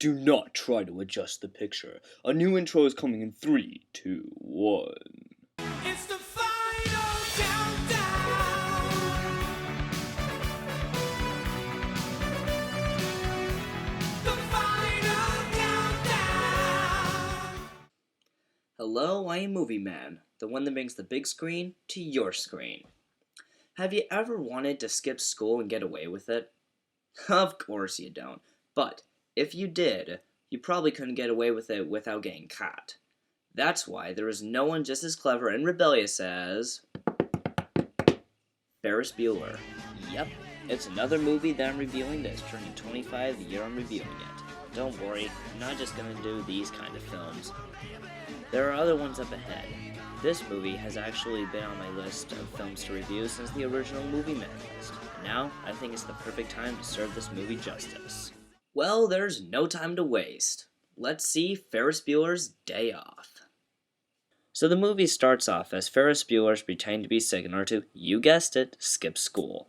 Do not try to adjust the picture. A new intro is coming in 3, 2, 1. It's the final countdown. The final countdown. Hello, I am Movie Man, the one that brings the big screen to your screen. Have you ever wanted to skip school and get away with it? Of course you don't, but if you did, you probably couldn't get away with it without getting caught. That's why there is no one just as clever and rebellious as Ferris Bueller. Yep, it's another movie that I'm reviewing that's turning 25 the year I'm reviewing it. Don't worry, I'm not just gonna do these kind of films. There are other ones up ahead. This movie has actually been on my list of films to review since the original Movie Man list. And now, I think it's the perfect time to serve this movie justice. Well, there's no time to waste. Let's see Ferris Bueller's Day Off. So the movie starts off as Ferris Bueller's pretending to be sick in order to, you guessed it, skip school.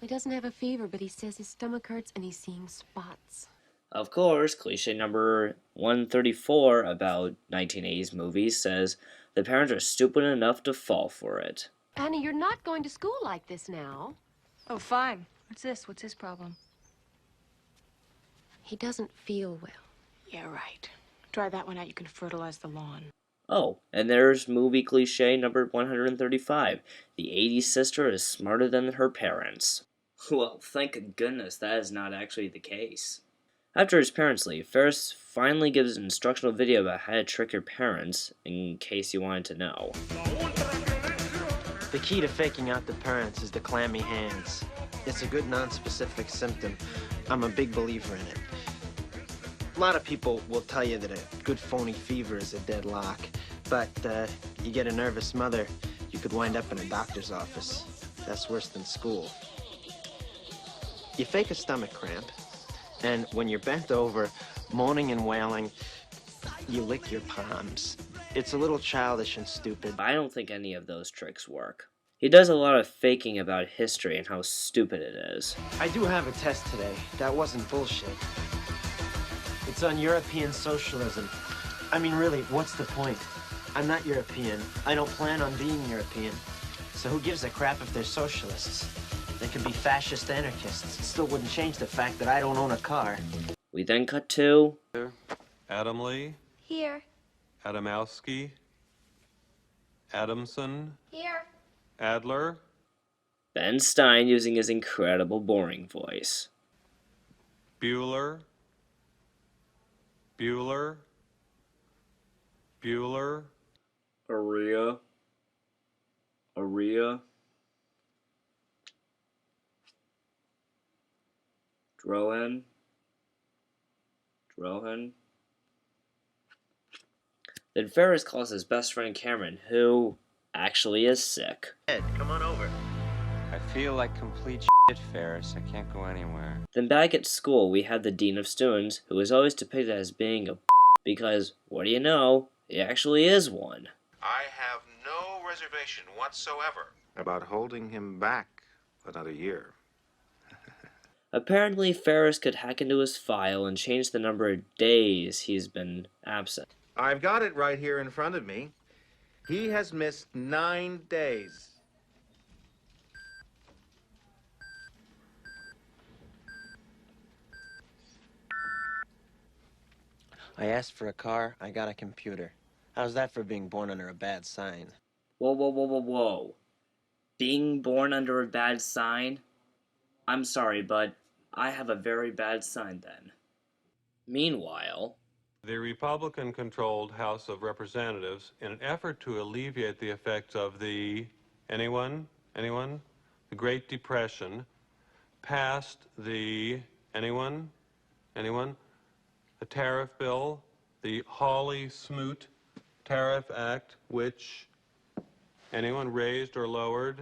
He doesn't have a fever, but he says his stomach hurts and he's seeing spots. Of course, cliche number 134 about 1980s movies says the parents are stupid enough to fall for it. Annie, you're not going to school like this now. Oh, fine. What's this? What's his problem? He doesn't feel well. Yeah, right. Dry that one out, you can fertilize the lawn. Oh, and there's movie cliche number 135. The 80s sister is smarter than her parents. Well, thank goodness that is not actually the case. After his parents leave, Ferris finally gives an instructional video about how to trick your parents, in case you wanted to know. The key to faking out the parents is the clammy hands. It's a good non-specific symptom. I'm a big believer in it. A lot of people will tell you that a good phony fever is a deadlock, but you get a nervous mother, you could wind up in a doctor's office. That's worse than school. You fake a stomach cramp, and when you're bent over, moaning and wailing, you lick your palms. It's a little childish and stupid. But I don't think any of those tricks work. He does a lot of faking about history and how stupid it is. I do have a test today. That wasn't bullshit. It's on European socialism. I mean, really, what's the point? I'm not European. I don't plan on being European. So who gives a crap if they're socialists? They could be fascist anarchists. It still wouldn't change the fact that I don't own a car. We then cut to Adam Lee, Here. Adamowski, Adamson, Here. Adler, Ben Stein using his incredible boring voice. Bueller, Bueller, Bueller, Aria. Drohan. Then Ferris calls his best friend Cameron, who actually is sick. Ed, come on over. I feel like complete shit, Ferris. I can't go anywhere. Then back at school, we have the Dean of Students, who is always depicted as being a because, what do you know, he actually is one. I have no reservation whatsoever about holding him back for another year. Apparently, Ferris could hack into his file and change the number of days he's been absent. I've got it right here in front of me. He has missed 9 days. I asked for a car, I got a computer. How's that for being born under a bad sign? Whoa. Being born under a bad sign? I'm sorry, but I have a very bad sign then. Meanwhile, the Republican-controlled House of Representatives, in an effort to alleviate the effects of the, anyone? The Great Depression, passed the, anyone? A tariff bill, the Hawley-Smoot Tariff Act, which, anyone raised or lowered?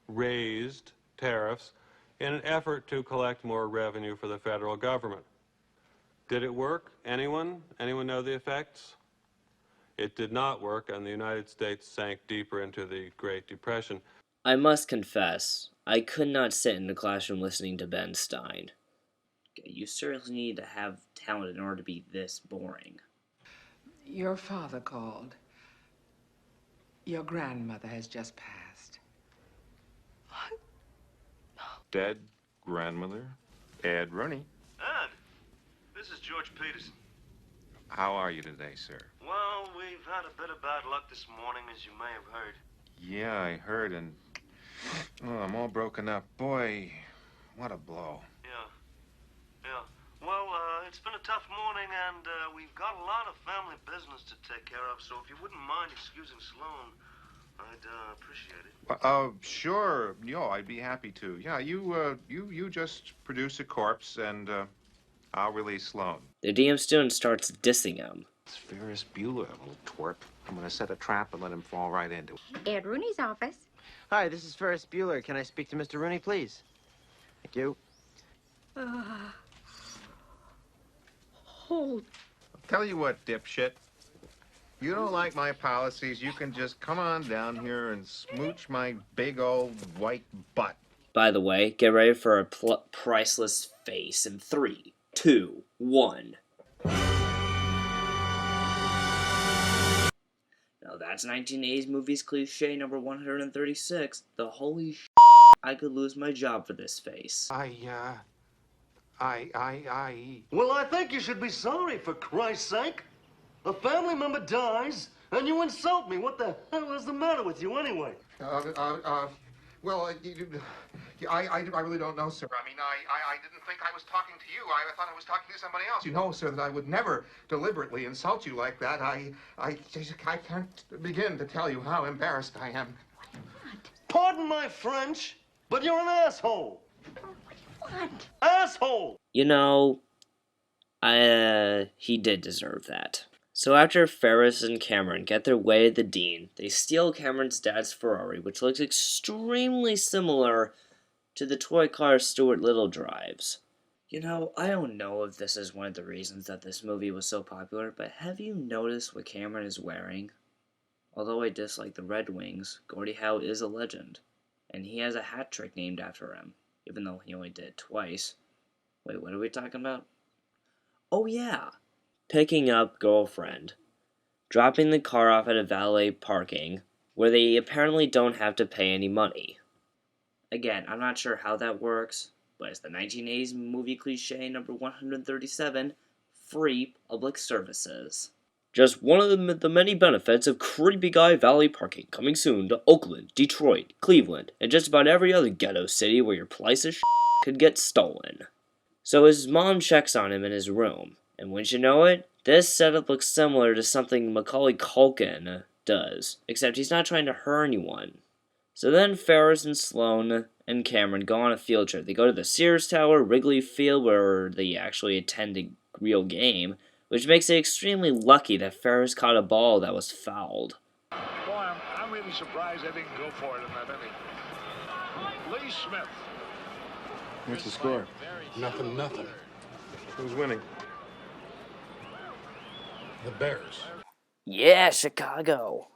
Raised tariffs in an effort to collect more revenue for the federal government. Did it work? Anyone? Anyone know the effects? It did not work, and the United States sank deeper into the Great Depression. I must confess, I could not sit in the classroom listening to Ben Stein. Okay, you seriously need to have talent in order to be this boring. Your father called. Your grandmother has just passed. Dead grandmother? Ed Rooney. Ed, this is George Peterson. How are you today, sir? Well, we've had a bit of bad luck this morning, as you may have heard. Yeah, I heard, and I'm all broken up. Boy, what a blow. Yeah. Well, it's been a tough morning, and we've got a lot of family business to take care of, so if you wouldn't mind excusing Sloan, I'd appreciate it. Sure. I'd be happy to. Yeah, you just produce a corpse, and I'll release Sloan. The DM student starts dissing him. It's Ferris Bueller, a little twerp. I'm gonna set a trap and let him fall right into it. Ed Rooney's office. Hi, this is Ferris Bueller. Can I speak to Mr. Rooney, please? Thank you. Hold. Tell you what, dipshit. You don't like my policies, you can just come on down here and smooch my big old white butt. By the way, get ready for a priceless face in 3, 2, 1. Now that's 1980s movies cliche number 136. The holy sh**, I could lose my job for this face. Well, I think you should be sorry, for Christ's sake. A family member dies, and you insult me. What the hell is the matter with you, anyway? Well, I really don't know, sir. I mean, I didn't think I was talking to you. I thought I was talking to somebody else. You know, sir, that I would never deliberately insult you like that. I can't begin to tell you how embarrassed I am. Pardon my French, but you're an asshole. What? Asshole! You know, he did deserve that. So after Ferris and Cameron get their way to the Dean, they steal Cameron's dad's Ferrari, which looks extremely similar to the toy car Stuart Little drives. You know, I don't know if this is one of the reasons that this movie was so popular, but have you noticed what Cameron is wearing? Although I dislike the Red Wings, Gordie Howe is a legend, and he has a hat trick named after him, even though he only did it twice. Wait, what are we talking about? Oh yeah! Picking up girlfriend. Dropping the car off at a valet parking, where they apparently don't have to pay any money. Again, I'm not sure how that works, but it's the 1980s movie cliche number 137, free public services. Just one of the many benefits of Creepy Guy Valet Parking, coming soon to Oakland, Detroit, Cleveland, and just about every other ghetto city where your price of could get stolen. So his mom checks on him in his room, and wouldn't you know it, this setup looks similar to something Macaulay Culkin does, except he's not trying to hurt anyone. So then Ferris and Sloan and Cameron go on a field trip. They go to the Sears Tower, Wrigley Field, where they actually attend a real game, which makes it extremely lucky that Ferris caught a ball that was fouled. Boy, I'm really surprised they didn't go for it in that inning. Lee Smith. What's the score? Nothing. Who's winning? The Bears. Yeah, Chicago.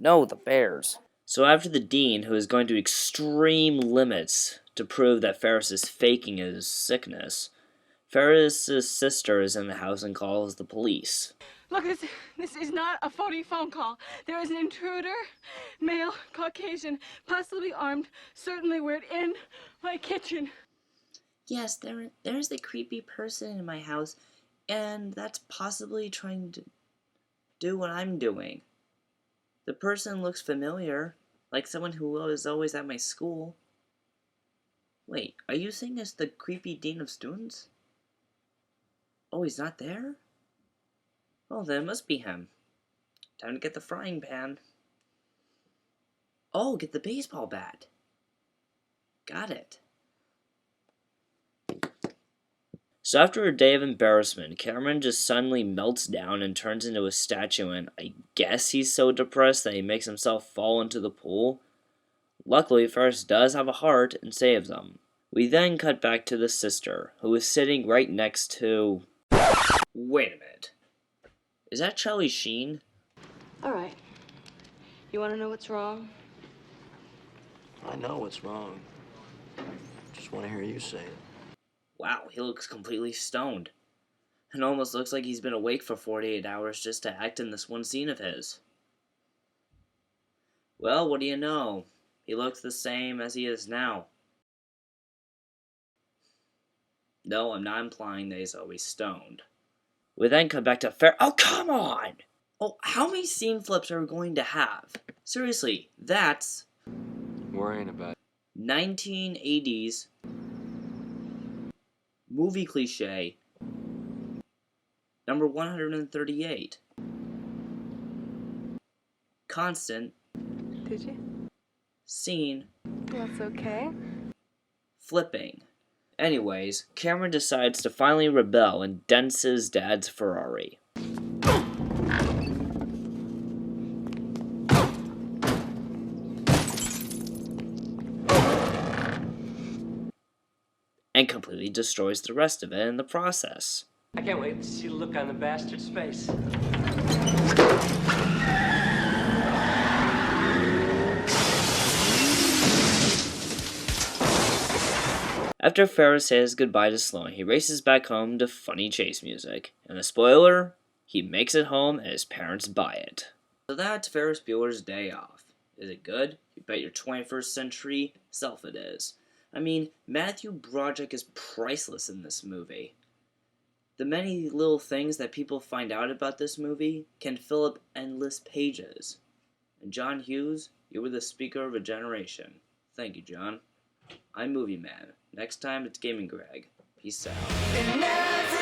No, the Bears. So after the Dean, who is going to extreme limits to prove that Ferris is faking his sickness, Ferris's sister is in the house and calls the police. Look, this is not a phony phone call. There is an intruder, male, Caucasian, possibly armed, certainly we're in my kitchen. Yes, there's the creepy person in my house, and that's possibly trying to do what I'm doing. The person looks familiar, like someone who was always at my school. Wait, are you saying it's the creepy dean of students? Oh, he's not there? Oh, then it must be him. Time to get the frying pan. Oh, get the baseball bat. Got it. So after a day of embarrassment, Cameron just suddenly melts down and turns into a statue, and I guess he's so depressed that he makes himself fall into the pool. Luckily, Ferris does have a heart and saves him. We then cut back to the sister, who is sitting right next to... Wait a minute. Is that Charlie Sheen? All right. You want to know what's wrong? I know what's wrong. Just want to hear you say it. Wow, he looks completely stoned. It almost looks like he's been awake for 48 hours just to act in this one scene of his. Well, what do you know? He looks the same as he is now. No, I'm not implying that he's always stoned. We then come back to Oh, come on! Oh, how many scene flips are we going to have? Seriously, that's... Worrying about 1980s movie cliche number 138. Constant. Did you? Scene. That's okay. Flipping. Anyways, Cameron decides to finally rebel and dents his dad's Ferrari. And completely destroys the rest of it in the process. I can't wait to see the look on the bastard's face. After Ferris says goodbye to Sloane, he races back home to funny chase music. And the spoiler, he makes it home and his parents buy it. So that's Ferris Bueller's Day Off. Is it good? You bet your 21st century self it is. I mean, Matthew Broderick is priceless in this movie. The many little things that people find out about this movie can fill up endless pages. And John Hughes, you were the speaker of a generation. Thank you, John. I'm Movie Man. Next time, it's Gaming Greg. Peace out.